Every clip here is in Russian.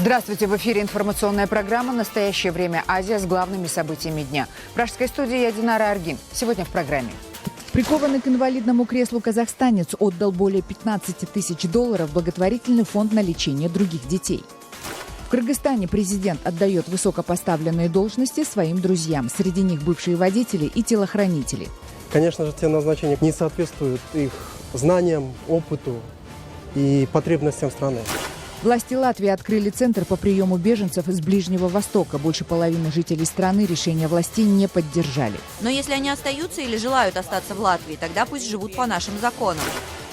Здравствуйте! В эфире информационная программа «Настоящее время. Азия» с главными событиями дня. В пражской студии я Динара Аргин. Сегодня в программе. Прикованный к инвалидному креслу казахстанец отдал более 15 тысяч долларов в благотворительный фонд на лечение других детей. В Кыргызстане президент отдает высокопоставленные должности своим друзьям. Среди них бывшие водители и телохранители. Конечно же, те назначения не соответствуют их знаниям, опыту и потребностям страны. Власти Латвии открыли центр по приему беженцев из Ближнего Востока. Больше половины жителей страны решения властей не поддержали. Но если они остаются или желают остаться в Латвии, тогда пусть живут по нашим законам.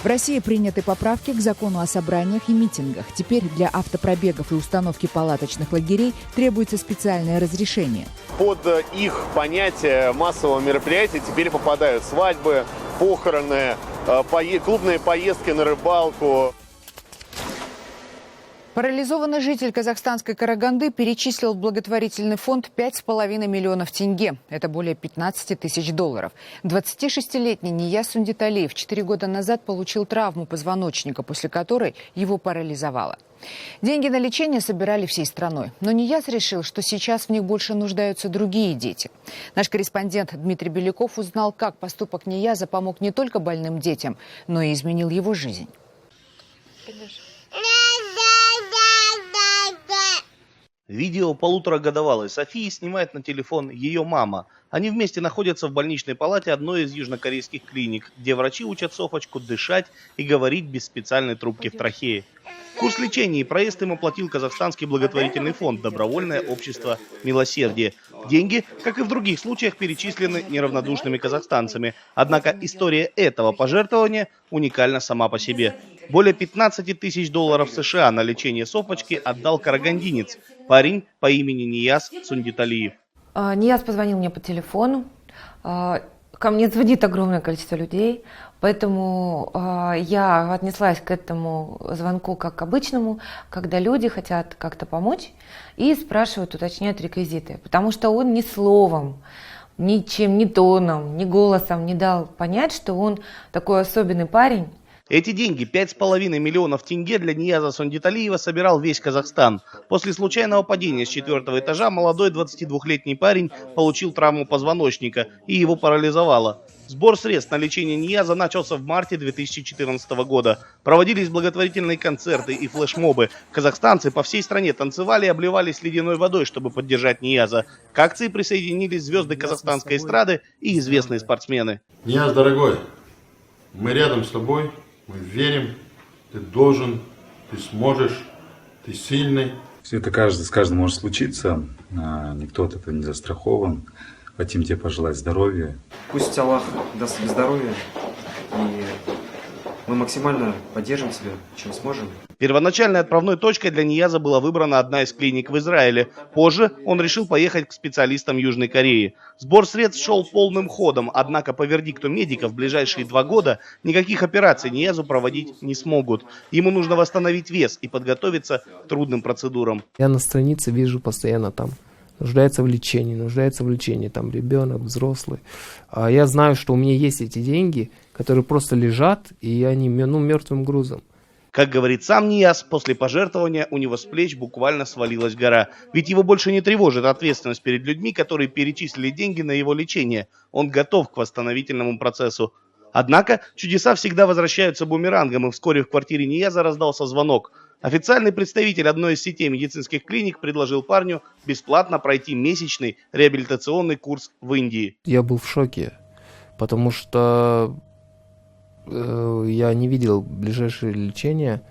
В России приняты поправки к закону о собраниях и митингах. Теперь для автопробегов и установки палаточных лагерей требуется специальное разрешение. Под их понятие массового мероприятия теперь попадают свадьбы, похороны, клубные поездки на рыбалку. Парализованный житель казахстанской Караганды перечислил в благотворительный фонд 5,5 миллионов тенге. Это более 15 тысяч долларов. 26-летний Нияз Сундиталиев 4 года назад получил травму позвоночника, после которой его парализовало. Деньги на лечение собирали всей страной. Но Нияз решил, что сейчас в них больше нуждаются другие дети. Наш корреспондент Дмитрий Беляков узнал, как поступок Нияза помог не только больным детям, но и изменил его жизнь. Видео полуторагодовалой Софии снимает на телефон ее мама. Они вместе находятся в больничной палате одной из южнокорейских клиник, где врачи учат Софочку дышать и говорить без специальной трубки в трахее. Курс лечения и проезд им оплатил казахстанский благотворительный фонд «Добровольное общество Милосердие». Деньги, как и в других случаях, перечислены неравнодушными казахстанцами. Однако история этого пожертвования уникальна сама по себе. Более 15 тысяч долларов США на лечение Софочки отдал карагандинец, парень по имени Нияз Сундиталиев. Нияз позвонил мне по телефону. Ко мне звонит огромное количество людей, поэтому я отнеслась к этому звонку как к обычному, когда люди хотят как-то помочь и спрашивают, уточняют реквизиты. Потому что он ни словом, ничем, ни тоном, ни голосом не дал понять, что он такой особенный парень. Эти деньги, 5,5 миллионов тенге, для Нияза Сундиталиева собирал весь Казахстан. После случайного падения с 4-го этажа молодой 22-летний парень получил травму позвоночника и его парализовало. Сбор средств на лечение Нияза начался в марте 2014 года. Проводились благотворительные концерты и флешмобы. Казахстанцы по всей стране танцевали и обливались ледяной водой, чтобы поддержать Нияза. К акции присоединились звезды казахстанской эстрады и известные спортсмены. Нияз, дорогой, мы рядом с тобой. Мы верим, ты должен, ты сможешь, ты сильный. Все это с каждым может случиться, никто от этого не застрахован. Хотим тебе пожелать здоровья. Пусть Аллах даст тебе здоровья, и мы максимально поддержим тебя, чем сможем. Первоначальной отправной точкой для Нияза была выбрана одна из клиник в Израиле. Позже он решил поехать к специалистам Южной Кореи. Сбор средств шел полным ходом, однако по вердикту медиков в ближайшие 2 года никаких операций Ниязу проводить не смогут. Ему нужно восстановить вес и подготовиться к трудным процедурам. Я на странице вижу постоянно там. Нуждается в лечении, там ребенок, взрослый. А я знаю, что у меня есть эти деньги, которые просто лежат, и они мертвым грузом. Как говорит сам Нияз, после пожертвования у него с плеч буквально свалилась гора. Ведь его больше не тревожит ответственность перед людьми, которые перечислили деньги на его лечение. Он готов к восстановительному процессу. Однако чудеса всегда возвращаются бумерангом, и вскоре в квартире Нияза раздался звонок. Официальный представитель одной из сетей медицинских клиник предложил парню бесплатно пройти месячный реабилитационный курс в Индии. Я был в шоке, потому что я не видел ближайшее лечение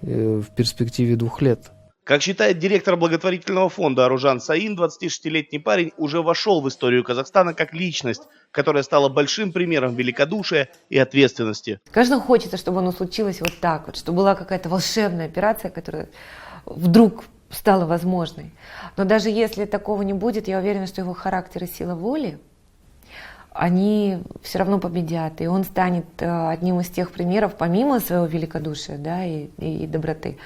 в перспективе 2 лет. Как считает директор благотворительного фонда Аружан Саин, 26-летний парень уже вошел в историю Казахстана как личность, которая стала большим примером великодушия и ответственности. Каждому хочется, чтобы оно случилось вот так вот, чтобы была какая-то волшебная операция, которая вдруг стала возможной. Но даже если такого не будет, я уверена, что его характер и сила воли, они все равно победят, и он станет одним из тех примеров, помимо своего великодушия, да, и доброты,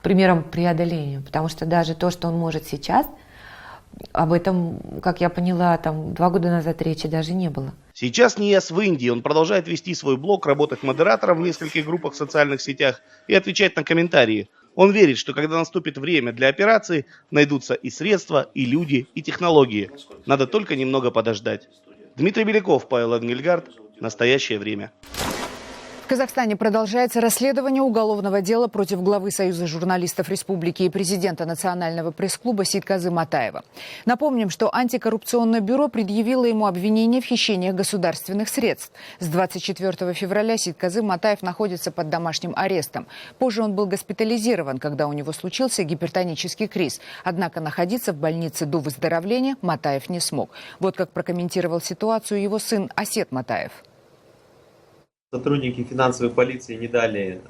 примером преодоления. Потому что даже то, что он может сейчас, об этом, как я поняла, 2 года назад речи даже не было. Сейчас Нияз в Индии. Он продолжает вести свой блог, работать модератором в нескольких группах в социальных сетях и отвечать на комментарии. Он верит, что когда наступит время для операции, найдутся и средства, и люди, и технологии. Надо только немного подождать. Дмитрий Беляков, Павел Энгельгард. Настоящее время. В Казахстане продолжается расследование уголовного дела против главы Союза журналистов Республики и президента Национального пресс-клуба Сейтказы Матаева. Напомним, что антикоррупционное бюро предъявило ему обвинение в хищениях государственных средств. С 24 февраля Сейтказы Матаев находится под домашним арестом. Позже он был госпитализирован, когда у него случился гипертонический криз. Однако находиться в больнице до выздоровления Матаев не смог. Вот как прокомментировал ситуацию его сын Асет Матаев. Сотрудники финансовой полиции не дали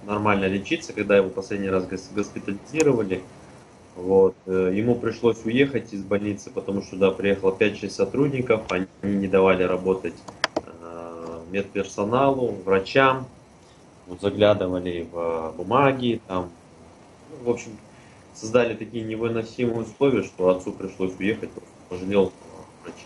нормально лечиться, когда его последний раз госпитализировали. Вот. Ему пришлось уехать из больницы, потому что туда приехало 5-6 сотрудников. Они не давали работать медперсоналу, врачам. Вот, заглядывали в бумаги. Там. Ну, в общем, создали такие невыносимые условия, что отцу пришлось уехать, пожалел врачей.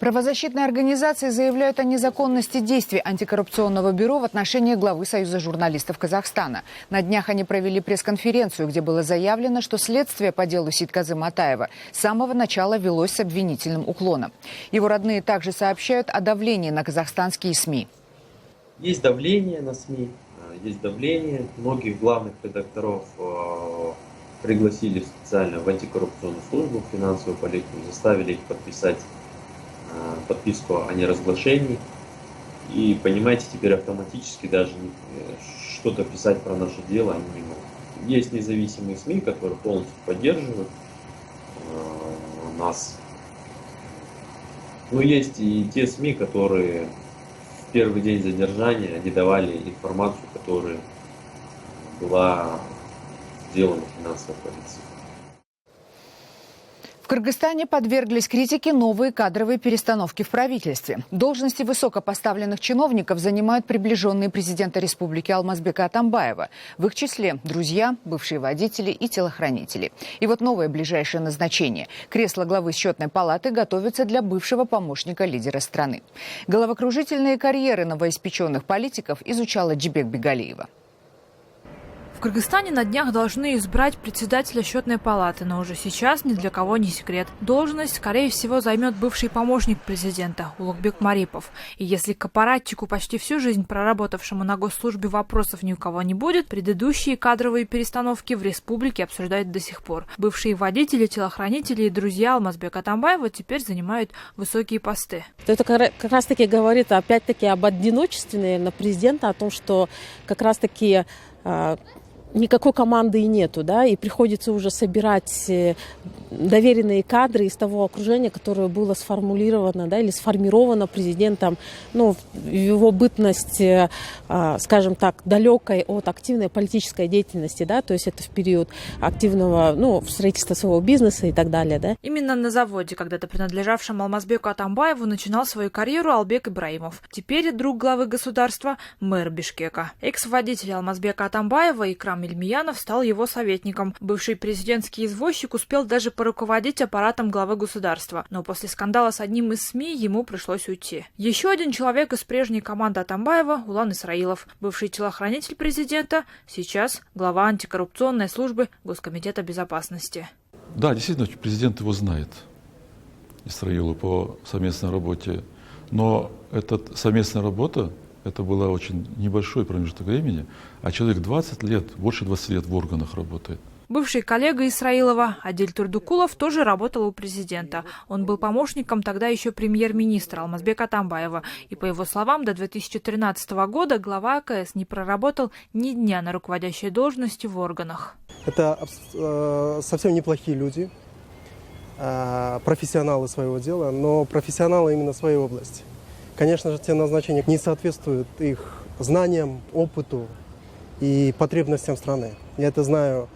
Правозащитные организации заявляют о незаконности действий антикоррупционного бюро в отношении главы Союза журналистов Казахстана. На днях они провели пресс-конференцию, где было заявлено, что следствие по делу Сейтказы Матаева с самого начала велось с обвинительным уклоном. Его родные также сообщают о давлении на казахстанские СМИ. Есть давление на СМИ, есть давление. Многих главных редакторов пригласили специально в антикоррупционную службу, в финансовую полицию, заставили их подписать подписку о неразглашении. И, понимаете, теперь автоматически даже что-то писать про наше дело они не могут. Есть независимые СМИ, которые полностью поддерживают нас. Но есть и те СМИ, которые в первый день задержания не давали информацию, которая была сделана финансовой полицией. В Кыргызстане подверглись критике новые кадровые перестановки в правительстве. Должности высокопоставленных чиновников занимают приближенные президента республики Алмазбека Атамбаева. В их числе друзья, бывшие водители и телохранители. И вот новое ближайшее назначение. Кресло главы счетной палаты готовится для бывшего помощника лидера страны. Головокружительные карьеры новоиспеченных политиков изучала Джибек Бегалиева. В Кыргызстане на днях должны избрать председателя счетной палаты, но уже сейчас ни для кого не секрет. Должность, скорее всего, займет бывший помощник президента Улукбек Марипов. И если к аппаратчику, почти всю жизнь проработавшему на госслужбе, вопросов ни у кого не будет, предыдущие кадровые перестановки в республике обсуждают до сих пор. Бывшие водители, телохранители и друзья Алмазбека Атамбаева теперь занимают высокие посты. Это как раз-таки говорит опять-таки об одиночестве, наверное, президента, о том, что как раз-таки никакой команды и нету, да, и приходится уже собирать доверенные кадры из того окружения, которое было сформулировано, да, или сформировано президентом, ну, в его бытность, скажем так, далекой от активной политической деятельности, да, то есть это в период активного, ну, строительства своего бизнеса и так далее, да. Именно на заводе, когда-то принадлежавшем Алмазбеку Атамбаеву, начинал свою карьеру Албек Ибраимов. Теперь друг главы государства – мэр Бишкека. Экс-водитель Алмазбека Атамбаева Икрам Ильмиянов стал его советником. Бывший президентский извозчик успел даже поруководить аппаратом главы государства. Но после скандала с одним из СМИ ему пришлось уйти. Еще один человек из прежней команды Атамбаева – Улан Исраилов. Бывший телохранитель президента, сейчас глава антикоррупционной службы Госкомитета безопасности. Да, действительно, президент его знает, Исраилу, по совместной работе. Но эта совместная работа, это была очень небольшой промежуток времени, а человек 20 лет, больше 20 лет в органах работает. Бывший коллега Исраилова Адиль Турдукулов тоже работал у президента. Он был помощником тогда еще премьер-министра Алмазбека Атамбаева. И, по его словам, до 2013 года глава АКС не проработал ни дня на руководящей должности в органах. Это совсем неплохие люди, профессионалы своего дела, но профессионалы именно своей области. Конечно же, те назначения не соответствуют их знаниям, опыту и потребностям страны. Я это знаю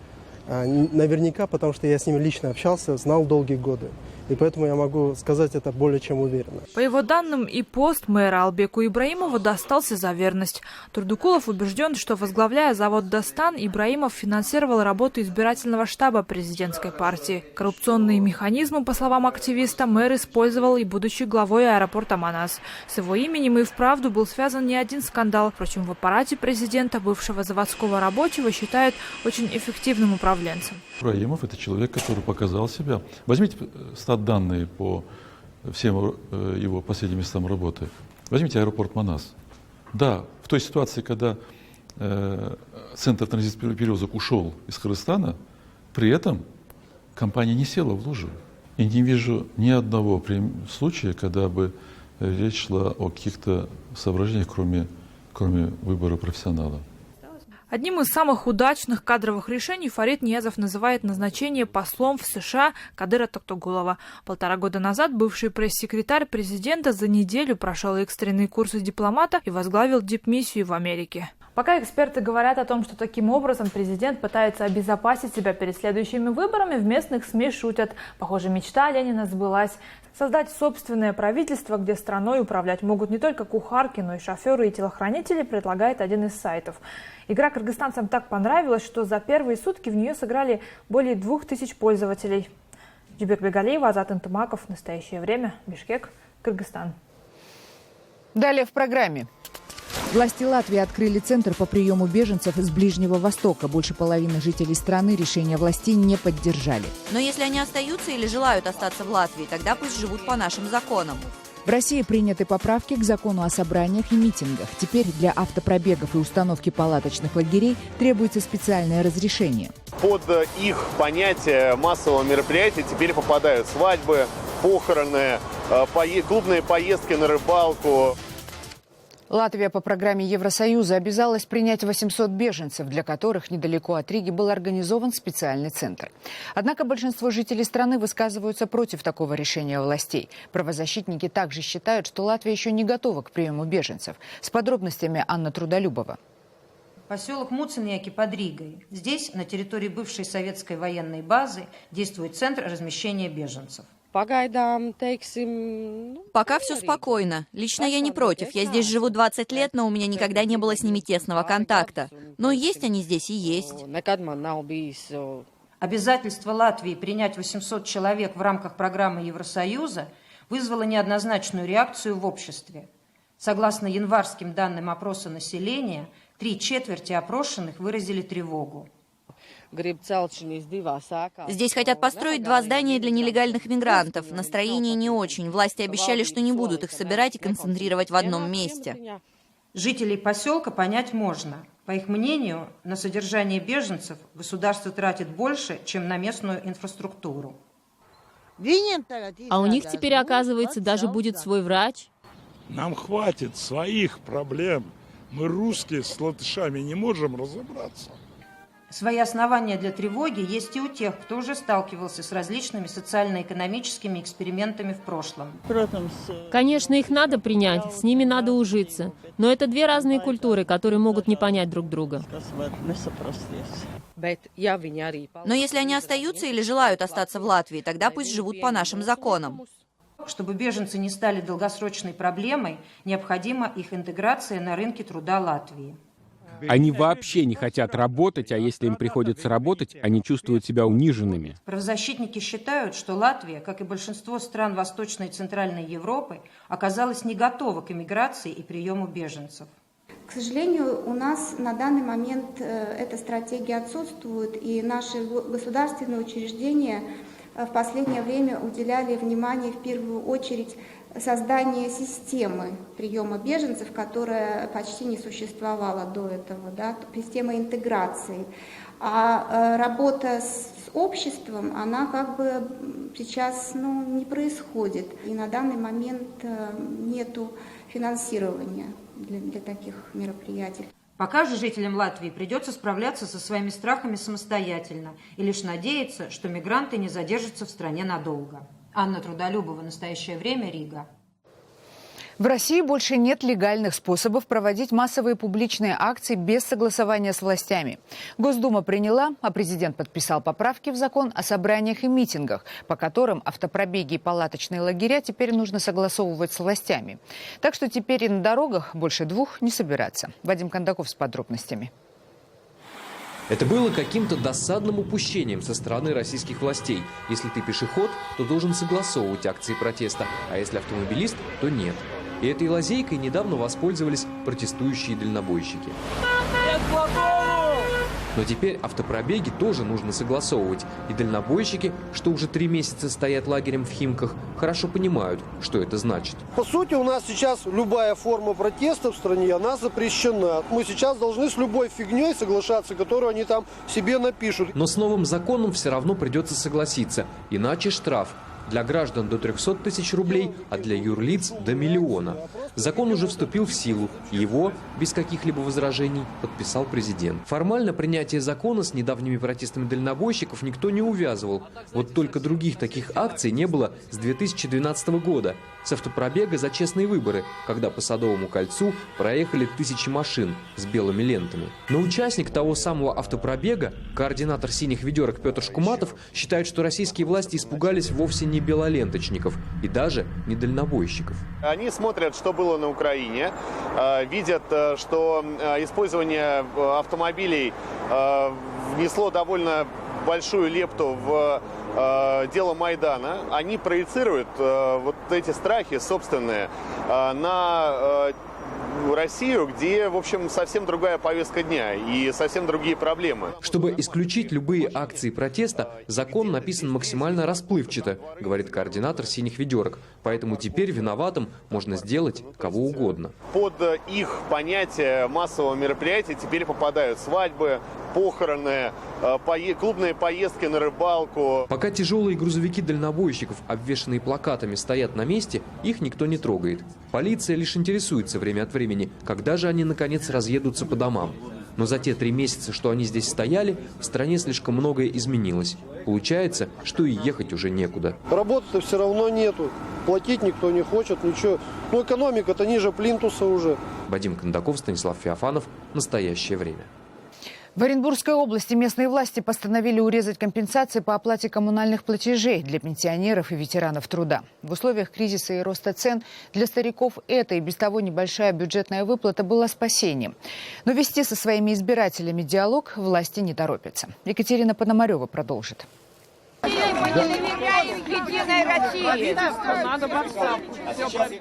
наверняка, потому что я с ними лично общался, знал долгие годы. И поэтому я могу сказать это более чем уверенно. По его данным, и пост мэра Албеку Ибраимову достался за верность. Турдукулов убежден, что, возглавляя завод «Дастан», Ибраимов финансировал работу избирательного штаба президентской партии. Коррупционные механизмы, по словам активиста, мэр использовал и будучи главой аэропорта Манас. С его именем и вправду был связан не один скандал. Впрочем, в аппарате президента бывшего заводского рабочего считают очень эффективным управленцем. Ибраимов – это человек, который показал себя. Возьмите стат-данные по всем его последним местам работы. Возьмите аэропорт Манас. Да, в той ситуации, когда центр транзитных перевозок ушел из Кыргызстана, при этом компания не села в лужу. И не вижу ни одного случая, когда бы речь шла о каких-то соображениях, кроме выбора профессионала. Одним из самых удачных кадровых решений Фарид Ниязов называет назначение послом в США Кадыра Токтогулова. 1,5 года назад бывший пресс-секретарь президента за неделю прошел экстренные курсы дипломата и возглавил дипмиссию в Америке. Пока эксперты говорят о том, что таким образом президент пытается обезопасить себя перед следующими выборами, в местных СМИ шутят. Похоже, мечта Ленина сбылась. Создать собственное правительство, где страной управлять могут не только кухарки, но и шоферы и телохранители, предлагает один из сайтов. Игра кыргызстанцам так понравилась, что за первые сутки в нее сыграли более 2000 пользователей. Жибек Бегалиева, Азат Интымаков. В настоящее время. Бишкек, Кыргызстан. Далее в программе. Власти Латвии открыли центр по приему беженцев из Ближнего Востока. Больше половины жителей страны решения властей не поддержали. Но если они остаются или желают остаться в Латвии, тогда пусть живут по нашим законам. В России приняты поправки к закону о собраниях и митингах. Теперь для автопробегов и установки палаточных лагерей требуется специальное разрешение. Под их понятие массового мероприятия теперь попадают свадьбы, похороны, клубные поездки на рыбалку. Латвия по программе Евросоюза обязалась принять 800 беженцев, для которых недалеко от Риги был организован специальный центр. Однако большинство жителей страны высказываются против такого решения властей. Правозащитники также считают, что Латвия еще не готова к приему беженцев. С подробностями Анна Трудолюбова. Поселок Муциньяки под Ригой. Здесь, на территории бывшей советской военной базы, действует центр размещения беженцев. Пока все спокойно. Лично я не против. Я здесь живу 20 лет, но у меня никогда не было с ними тесного контакта. Но есть они здесь и есть. Обязательство Латвии принять 800 человек в рамках программы Евросоюза вызвало неоднозначную реакцию в обществе. Согласно январским данным опроса населения, 3/4 опрошенных выразили тревогу. Здесь хотят построить 2 здания для нелегальных мигрантов. Настроение не очень. Власти обещали, что не будут их собирать и концентрировать в одном месте. Жителей поселка понять можно. По их мнению, на содержание беженцев государство тратит больше, чем на местную инфраструктуру. А у них теперь, оказывается, даже будет свой врач. Нам хватит своих проблем. Мы русские с латышами не можем разобраться. Свои основания для тревоги есть и у тех, кто уже сталкивался с различными социально-экономическими экспериментами в прошлом. Конечно, их надо принять, с ними надо ужиться. Но это 2 разные культуры, которые могут не понять друг друга. Но если они остаются или желают остаться в Латвии, тогда пусть живут по нашим законам. Чтобы беженцы не стали долгосрочной проблемой, необходима их интеграция на рынке труда Латвии. Они вообще не хотят работать, а если им приходится работать, они чувствуют себя униженными. Правозащитники считают, что Латвия, как и большинство стран Восточной и Центральной Европы, оказалась не готова к эмиграции и приему беженцев. К сожалению, у нас на данный момент эта стратегия отсутствует, и наши государственные учреждения в последнее время уделяли внимание в первую очередь создание системы приема беженцев, которая почти не существовала до этого, да, система интеграции. А работа с обществом, она как бы сейчас не происходит. И на данный момент нету финансирования для таких мероприятий. Пока же жителям Латвии придется справляться со своими страхами самостоятельно и лишь надеяться, что мигранты не задержатся в стране надолго. Анна Трудолюбова, «Настоящее время», Рига. В России больше нет легальных способов проводить массовые публичные акции без согласования с властями. Госдума приняла, а президент подписал поправки в закон о собраниях и митингах, по которым автопробеги и палаточные лагеря теперь нужно согласовывать с властями. Так что теперь и на дорогах больше 2 не собираться. Вадим Кондаков с подробностями. Это было каким-то досадным упущением со стороны российских властей. Если ты пешеход, то должен согласовывать акции протеста, а если автомобилист, то нет. И этой лазейкой недавно воспользовались протестующие дальнобойщики. Но теперь автопробеги тоже нужно согласовывать. И дальнобойщики, что уже 3 месяца стоят лагерем в Химках, хорошо понимают, что это значит. По сути, у нас сейчас любая форма протеста в стране, она запрещена. Мы сейчас должны с любой фигней соглашаться, которую они там себе напишут. Но с новым законом все равно придется согласиться. Иначе штраф. Для граждан до 300 тысяч рублей, а для юрлиц до 1 миллиона. Закон уже вступил в силу, и его, без каких-либо возражений, подписал президент. Формально принятие закона с недавними протестами дальнобойщиков никто не увязывал. Вот только других таких акций не было с 2012 года. С автопробега за честные выборы, когда по Садовому кольцу проехали 1000 машин с белыми лентами. Но участник того самого автопробега, координатор «Синих ведерок» Петр Шкуматов, считает, что российские власти испугались вовсе не белоленточников и даже не дальнобойщиков. Они смотрят, что было на Украине, видят, что использование автомобилей внесло довольно большую лепту в дело Майдана. Они проецируют вот эти страхи собственные на Россию, где, в общем, совсем другая повестка дня и совсем другие проблемы. Чтобы исключить любые акции протеста, закон написан максимально расплывчато, говорит координатор «Синих ведерок». Поэтому теперь виноватым можно сделать кого угодно. Под их понятие массового мероприятия теперь попадают свадьбы, похороны, клубные поездки на рыбалку. Пока тяжелые грузовики дальнобойщиков, обвешанные плакатами, стоят на месте, их никто не трогает. Полиция лишь интересуется время от времени, когда же они наконец разъедутся по домам. Но за те 3 месяца, что они здесь стояли, в стране слишком многое изменилось. Получается, что и ехать уже некуда. Работы-то все равно нету. Платить никто не хочет, ничего. Ну, экономика-то ниже плинтуса уже. Вадим Кондаков, Станислав Феофанов. Настоящее время. В Оренбургской области местные власти постановили урезать компенсации по оплате коммунальных платежей для пенсионеров и ветеранов труда. В условиях кризиса и роста цен для стариков эта и без того небольшая бюджетная выплата была спасением. Но вести со своими избирателями диалог власти не торопятся. Екатерина Пономарева продолжит.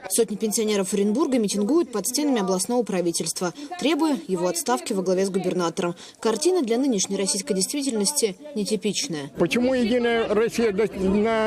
Сотни пенсионеров Оренбурга митингуют под стенами областного правительства, требуя его отставки во главе с губернатором. Картина для нынешней российской действительности нетипичная. Почему Единая Россия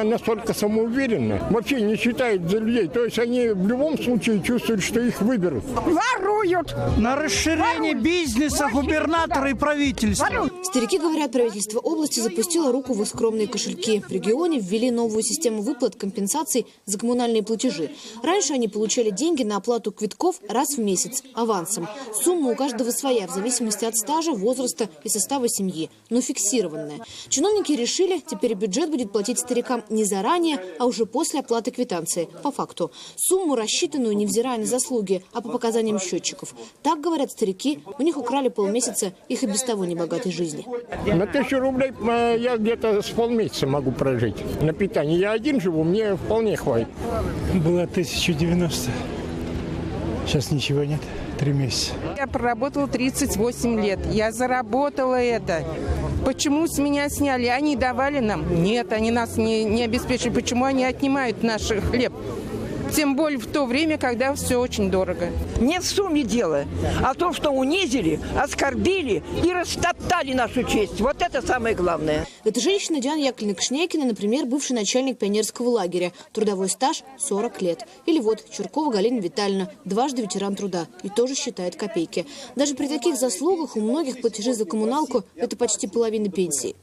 настолько самоуверенна? Вообще не считает за людей. То есть они в любом случае чувствуют, что их выберут. Воруют! На расширение бизнеса губернатора и правительства. Старики говорят, правительство области запустило руку в их скромные кошельки. В регионе ввели новую систему выплат компенсаций за коммунальные платежи. Раньше они получали деньги на оплату квитков раз в месяц, авансом. Сумма у каждого своя, в зависимости от стажа, возраста и состава семьи, но фиксированная. Чиновники решили, теперь бюджет будет платить старикам не заранее, а уже после оплаты квитанции, по факту. Сумму, рассчитанную, невзирая на заслуги, а по показаниям счетчиков. Так говорят старики, у них украли полмесяца их и без того небогатой жизни. На 1000 рублей я где-то с полмесяца могу прожить. На питание. Я один живу, мне вполне хватит. Было 1090. Сейчас ничего нет. 3 месяца. Я проработала 38 лет. Я заработала это. Почему с меня сняли? Они давали нам? Нет, они нас не обеспечили. Почему они отнимают наш хлеб? Тем более в то время, когда все очень дорого. Не в сумме дело, а в том, что унизили, оскорбили и растоптали нашу честь. Вот это самое главное. Эта женщина Диана Яковлевна-Кшнейкина, например, бывший начальник пионерского лагеря. Трудовой стаж 40 лет. Или вот Чуркова Галина Витальевна, дважды ветеран труда. И тоже считает копейки. Даже при таких заслугах у многих платежи за коммуналку – это почти половина пенсии.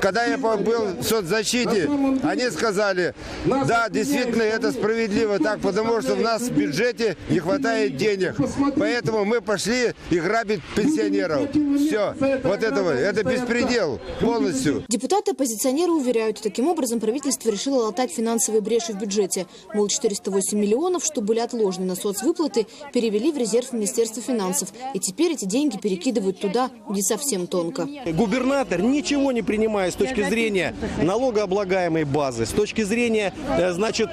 Когда я был в соцзащите, они сказали, да, действительно, это справедливо так, потому что у нас в бюджете не хватает денег. Поэтому мы пошли и грабить пенсионеров. Все, вот это беспредел полностью. Депутаты-оппозиционеры уверяют, таким образом правительство решило латать финансовые бреши в бюджете. Мол, 408 миллионов, что были отложены на соцвыплаты, перевели в резерв Министерства финансов. И теперь эти деньги перекидывают туда, где совсем тонко. Губернатор ничего не принимает с точки зрения налогооблагаемой базы, с точки зрения, значит,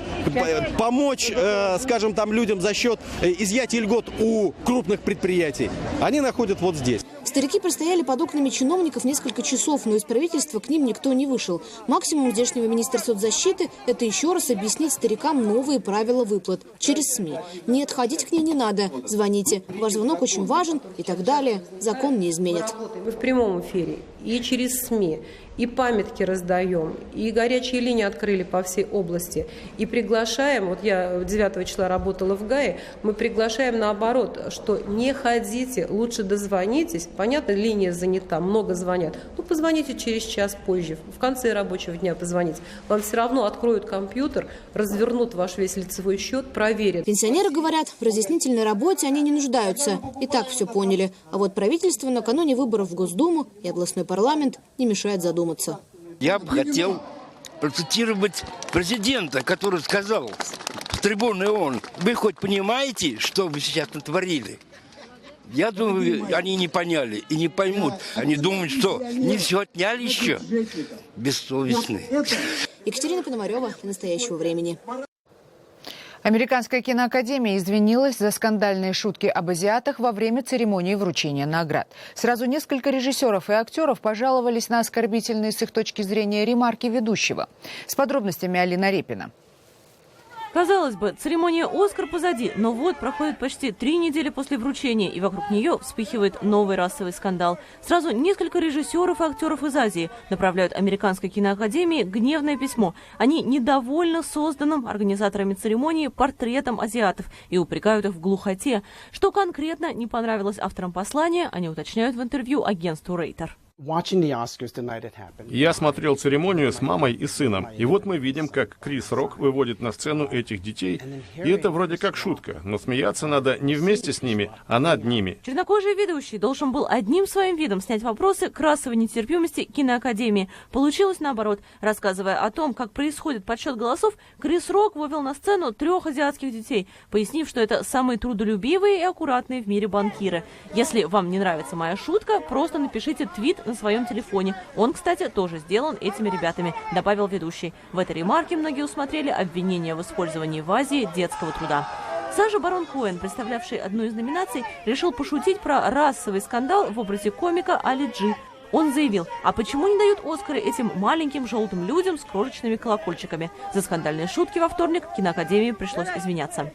помочь, скажем, там людям за счет изъятия льгот у крупных предприятий. Они находят вот здесь. Старики простояли под окнами чиновников несколько часов, но из правительства к ним никто не вышел. Максимум здешнего министра соцзащиты – это еще раз объяснить старикам новые правила выплат через СМИ. Нет, ходить к ней не надо, звоните. Ваш звонок очень важен и так далее. Закон не изменят. Мы в прямом эфире и через СМИ, и памятки раздаем, и горячие линии открыли по всей области. И приглашаем, вот я 9 числа работала в ГАИ, мы приглашаем наоборот, что не ходите, лучше дозвонитесь. Понятно, линия занята, много звонят. Ну, позвоните через час позже, в конце рабочего дня позвоните. Вам все равно откроют компьютер, развернут ваш весь лицевой счет, проверят. Пенсионеры говорят, в разъяснительной работе они не нуждаются. И так все поняли. А вот правительство накануне выборов в Госдуму и областной парламент не мешает задуматься. Я бы хотел процитировать президента, который сказал с трибуны ООН: вы хоть понимаете, что вы сейчас натворили? Я думаю, они не поняли и не поймут. Они думают, что не все отняли еще. Бессовестные. Екатерина Пономарева, «Настоящего времени». Американская киноакадемия извинилась за скандальные шутки об азиатах во время церемонии вручения наград. Сразу несколько режиссеров и актеров пожаловались на оскорбительные с их точки зрения ремарки ведущего. С подробностями Алина Репина. Казалось бы, церемония «Оскар» позади, но вот проходит почти 3 недели после вручения, и вокруг нее вспыхивает новый расовый скандал. Сразу несколько режиссеров и актеров из Азии направляют Американской киноакадемии гневное письмо. Они недовольны созданным организаторами церемонии портретом азиатов и упрекают их в глухоте. Что конкретно не понравилось авторам послания, они уточняют в интервью агентству Reuters. Я смотрел церемонию с мамой и сыном, и вот мы видим, как Крис Рок выводит на сцену этих детей, и это вроде как шутка, но смеяться надо не вместе с ними, а над ними. Чернокожий ведущий должен был одним своим видом снять вопросы к расовой нетерпимости киноакадемии. Получилось наоборот. Рассказывая о том, как происходит подсчет голосов, Крис Рок вывел на сцену 3 азиатских детей, пояснив, что это самые трудолюбивые и аккуратные в мире банкиры. Если вам не нравится моя шутка, просто напишите твит на своем телефоне. Он, кстати, тоже сделан этими ребятами, добавил ведущий. В этой ремарке многие усмотрели обвинение в использовании в Азии детского труда. Саша Барон Коэн, представлявший одну из номинаций, решил пошутить про расовый скандал в образе комика Али Джи. Он заявил, а почему не дают Оскары этим маленьким желтым людям с крошечными колокольчиками? За скандальные шутки во вторник киноакадемии пришлось извиняться.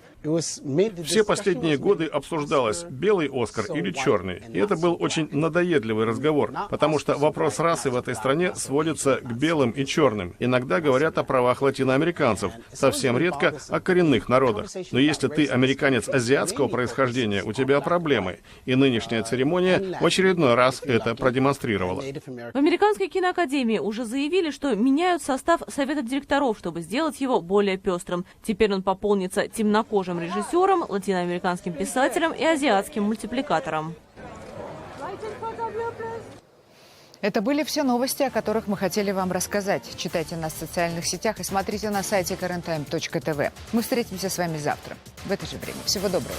Все последние годы обсуждалось, белый Оскар или черный. И это был очень надоедливый разговор, потому что вопрос расы в этой стране сводится к белым и черным. Иногда говорят о правах латиноамериканцев, совсем редко о коренных народах. Но если ты американец азиатского происхождения, у тебя проблемы. И нынешняя церемония в очередной раз это продемонстрировала. В Американской киноакадемии уже заявили, что меняют состав совета директоров, чтобы сделать его более пестрым. Теперь он пополнится темнокожим режиссером, латиноамериканским писателем и азиатским мультипликатором. Это были все новости, о которых мы хотели вам рассказать. Читайте нас в социальных сетях и смотрите на сайте currenttime.tv. Мы встретимся с вами завтра в это же время. Всего доброго.